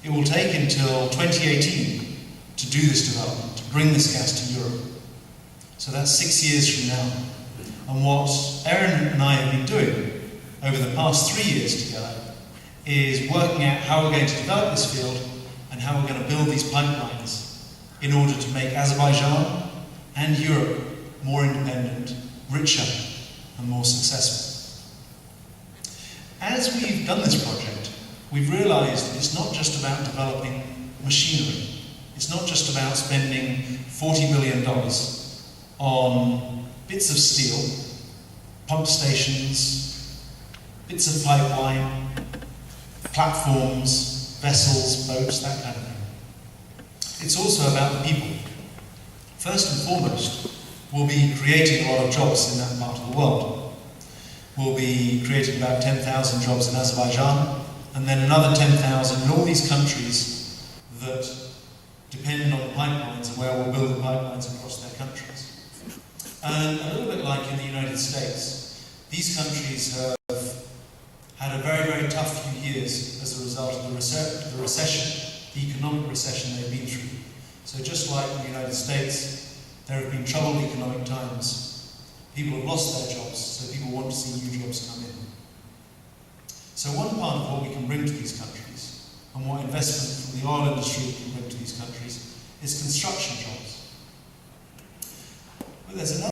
It will take until 2018 to do this development, to bring this gas to Europe. So that's 6 years from now. And what Erin and I have been doing over the past 3 years together is working out how we're going to develop this field and how we're going to build these pipelines in order to make Azerbaijan and Europe more independent, richer, and more successful. As we've done this project, we've realized that it's not just about developing machinery. It's not just about spending $40 billion on bits of steel, pump stations, bits of pipeline, platforms, vessels, boats, that kind of thing. It's also about the people. First and foremost, we'll be creating a lot of jobs in that part of the world. We'll be creating about 10,000 jobs in Azerbaijan, and then another 10,000 in all these countries that depend on the pipelines and where we'll build the pipelines across their countries. And a little bit like in the United States, these countries have had a very, very tough few years as a result of the recession, the economic recession they've been through. So just like in the United States, there have been troubled economic times. People have lost their jobs, so people want to see new jobs come in. So one part of what we can bring to these countries, and what investment from the oil industry can bring to these countries, is construction jobs. But there's another